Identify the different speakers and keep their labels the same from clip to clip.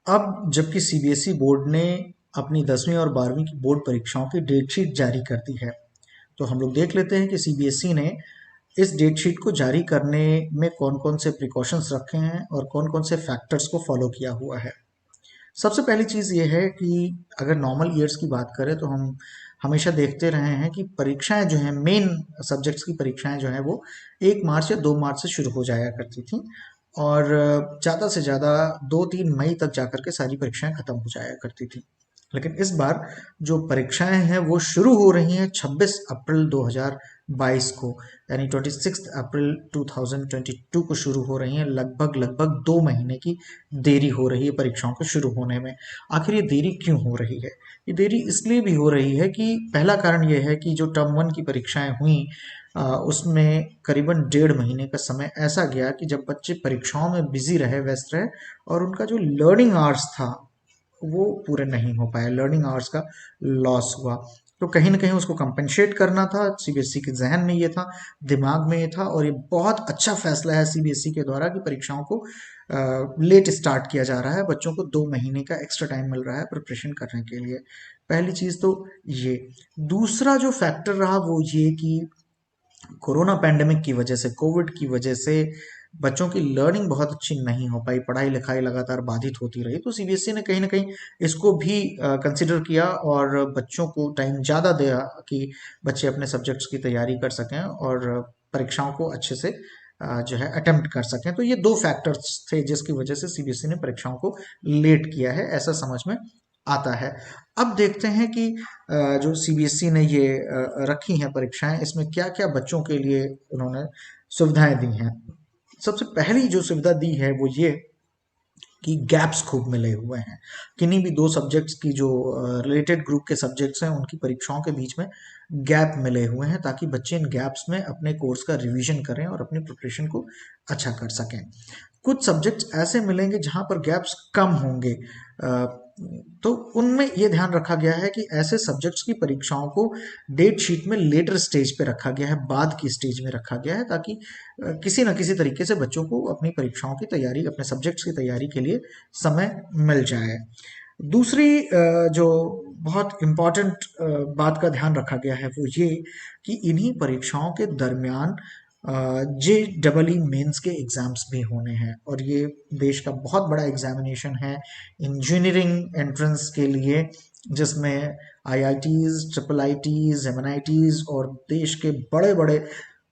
Speaker 1: अब जबकि CBSE board ने अपनी 10वीं और 12वीं की बोर्ड परीक्षाओं की डेट शीट जारी कर दी है, तो हम लोग देख लेते हैं कि सीबीएसई ने इस डेट शीट को जारी करने में कौन कौन से प्रिकॉशंस रखे हैं और कौन कौन से फैक्टर्स को फॉलो किया हुआ है। सबसे पहली चीज़ ये है कि अगर नॉर्मल ईयर्स की बात करें तो हम हमेशा देखते रहे हैं कि परीक्षाएं जो हैं, मेन सब्जेक्ट्स की परीक्षाएं जो हैं वो 1 मार्च या 2 मार्च से शुरू हो जाया करती थी और ज़्यादा से ज़्यादा 2-3 मई तक जाकर के सारी परीक्षाएं खत्म हो जाया करती थी। लेकिन इस बार जो परीक्षाएं हैं वो शुरू हो रही हैं 26 अप्रैल 2022 को, यानी 26 अप्रैल 2022 को शुरू हो रही हैं। लगभग लगभग 2 महीने की देरी हो रही है परीक्षाओं के शुरू होने में। आखिर ये देरी क्यों हो रही है? ये देरी इसलिए भी हो रही है कि पहला कारण ये है कि जो टर्म 1 की परीक्षाएं हुई उसमें करीबन 1.5 महीने का समय ऐसा गया कि जब बच्चे परीक्षाओं में बिजी रहे, व्यस्त रहे, और उनका जो लर्निंग आवर्स था वो पूरे नहीं हो पाए, लर्निंग आवर्स का लॉस हुआ। तो कहीं ना कहीं उसको कंपनसेट करना था, सीबीएसई के जहन में ये था, दिमाग में ये था, और ये बहुत अच्छा फैसला है सीबीएसई के द्वारा कि परीक्षाओं को लेट स्टार्ट किया जा रहा है। बच्चों को 2 महीने का एक्स्ट्रा टाइम मिल रहा है प्रिपरेशन करने के लिए। पहली चीज तो ये। दूसरा जो फैक्टर रहा वो ये कि कोरोना पैंडेमिक की वजह से, कोविड की वजह से बच्चों की लर्निंग बहुत अच्छी नहीं हो पाई, पढ़ाई लिखाई लगातार बाधित होती रही। तो सीबीएसई ने कहीं ना कहीं इसको भी कंसिडर किया और बच्चों को टाइम ज़्यादा दिया कि बच्चे अपने सब्जेक्ट्स की तैयारी कर सकें और परीक्षाओं को अच्छे से जो है अटेम्प्ट कर सकें। तो ये दो फैक्टर्स थे जिसकी वजह से सीबीएसई ने परीक्षाओं को लेट किया है, ऐसा समझ में आता है। अब देखते हैं कि जो सीबीएसई ने ये रखी हैं परीक्षाएं, इसमें क्या क्या बच्चों के लिए उन्होंने सुविधाएं दी हैं। सबसे पहली जो सुविधा दी है वो ये कि गैप्स खूब मिले हुए हैं। किन्हीं भी दो सब्जेक्ट्स की जो रिलेटेड ग्रुप के सब्जेक्ट्स हैं उनकी परीक्षाओं के बीच में गैप मिले हुए हैं, ताकि बच्चे इन गैप्स में अपने कोर्स का रिवीजन करें और अपनी प्रिपरेशन को अच्छा कर सकें। कुछ सब्जेक्ट्स ऐसे मिलेंगे जहां पर गैप्स कम होंगे, तो उनमें यह ध्यान रखा गया है कि ऐसे सब्जेक्ट्स की परीक्षाओं को डेट शीट में लेटर स्टेज पे रखा गया है, बाद की स्टेज में रखा गया है, ताकि किसी न किसी तरीके से बच्चों को अपनी परीक्षाओं की तैयारी, अपने सब्जेक्ट्स की तैयारी के लिए समय मिल जाए। दूसरी जो बहुत इम्पॉर्टेंट बात का ध्यान रखा गया है वो ये कि इन्हीं परीक्षाओं के दरमियान जे डबल ई मेंस के एग्जाम्स भी होने हैं, और ये देश का बहुत बड़ा एग्जामिनेशन है इंजीनियरिंग एंट्रेंस के लिए, जिसमें आईआईटीज, ट्रिपल आईटीज, एमएनआईटीज और देश के बड़े बड़े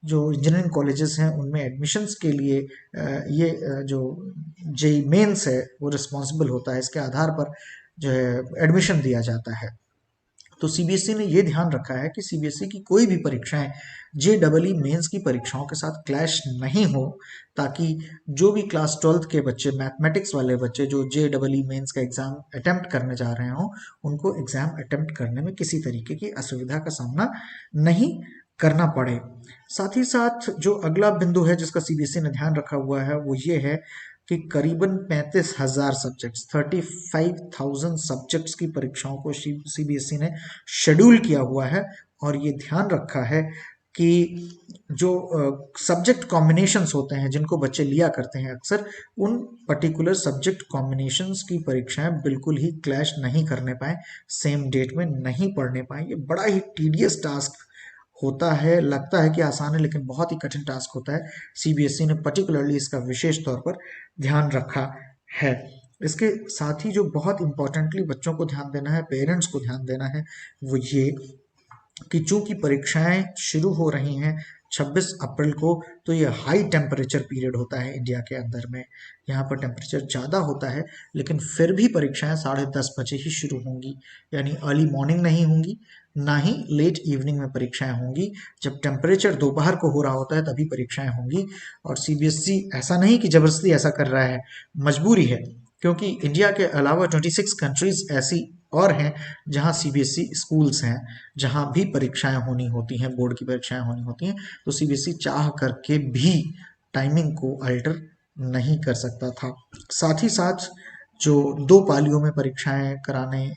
Speaker 1: जो इंजीनियरिंग कॉलेजेस हैं उनमें एडमिशन्स के लिए ये जो जेई मेंस है वो रिस्पॉन्सिबल होता है। इसके आधार पर जो है एडमिशन दिया जाता है। तो सीबीएसई ने ये ध्यान रखा है कि सीबीएसई की कोई भी परीक्षाएं जे डबल ई मेंस की परीक्षाओं के साथ क्लैश नहीं हो, ताकि जो भी क्लास 12th के बच्चे, मैथमेटिक्स वाले बच्चे जो जे डबल ई मेंस का एग्जाम अटेम्प्ट करने जा रहे हों, उनको एग्जाम अटेम्प्ट करने में किसी तरीके की असुविधा का सामना नहीं करना पड़े। साथ ही साथ जो अगला बिंदु है जिसका सीबीएसई ने ध्यान रखा हुआ है वो ये है कि करीबन 35,000 सब्जेक्ट्स, 35,000 सब्जेक्ट्स की परीक्षाओं को सीबीएसई ने शेड्यूल किया हुआ है, और ये ध्यान रखा है कि जो सब्जेक्ट कॉम्बिनेशंस होते हैं जिनको बच्चे लिया करते हैं अक्सर, उन पर्टिकुलर सब्जेक्ट कॉम्बिनेशंस की परीक्षाएं बिल्कुल ही क्लैश नहीं करने पाए, सेम डेट में नहीं पढ़ने पाए। ये बड़ा ही टीडियस टास्क होता है, लगता है कि आसान है लेकिन बहुत ही कठिन टास्क होता है। सीबीएसई ने पर्टिकुलरली इसका विशेष तौर पर ध्यान रखा है। इसके साथ ही जो बहुत इंपॉर्टेंटली बच्चों को ध्यान देना है, पेरेंट्स को ध्यान देना है, वो ये कि चूंकि परीक्षाएं शुरू हो रही हैं 26 अप्रैल को, तो ये हाई टेम्परेचर पीरियड होता है इंडिया के अंदर में। यहाँ पर टेम्परेचर ज़्यादा होता है, लेकिन फिर भी परीक्षाएं 10:30 बजे ही शुरू होंगी, यानी अर्ली मॉर्निंग नहीं होंगी, ना ही लेट इवनिंग में परीक्षाएं होंगी। जब टेम्परेचर दोपहर को हो रहा होता है तभी परीक्षाएं होंगी। और सीबीएसई ऐसा नहीं कि जबरदस्ती ऐसा कर रहा है, मजबूरी है, क्योंकि इंडिया के अलावा 26 कंट्रीज ऐसी और हैं जहां सीबीएसई स्कूल्स हैं, जहां भी परीक्षाएं होनी होती हैं, बोर्ड की परीक्षाएं होनी होती हैं। तो सीबीएसई चाह करके भी टाइमिंग को अल्टर नहीं कर सकता था। साथ ही साथ जो 2 पालियों में परीक्षाएं कराने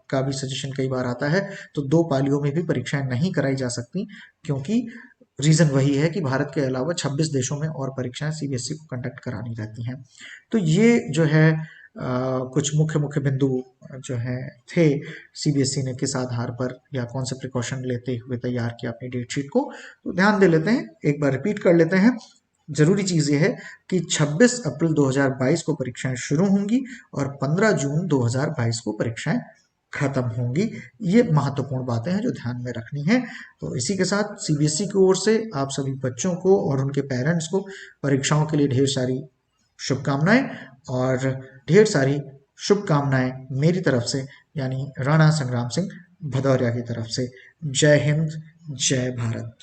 Speaker 1: का भी सजेशन कई बार आता है, तो 2 पालियों में भी परीक्षाएं नहीं कराई जा सकती, क्योंकि रीजन वही है कि भारत के अलावा 26 देशों में और परीक्षाएं सीबीएसई को कंडक्ट करानी रहती हैं। तो ये जो है कुछ मुख्य मुख्य बिंदु जो हैं थे, सीबीएसई ने किस आधार पर या कौन से प्रिकॉशन लेते हुए तैयार किया अपनी डेटशीट को, तो ध्यान दे लेते हैं, एक बार रिपीट कर लेते हैं। जरूरी चीज ये है कि 26 अप्रैल 2022 को परीक्षाएं शुरू होंगी और 15 जून 2022 को परीक्षाएं खत्म होंगी। ये महत्वपूर्ण बातें हैं जो ध्यान में रखनी है। तो इसी के साथ सीबीएसई की ओर से आप सभी बच्चों को और उनके पेरेंट्स को परीक्षाओं के लिए ढेर सारी शुभकामनाएं, और ढेर सारी शुभकामनाएं मेरी तरफ से, यानी राणा संग्राम सिंह भदौरिया की तरफ से। जय हिंद, जय भारत।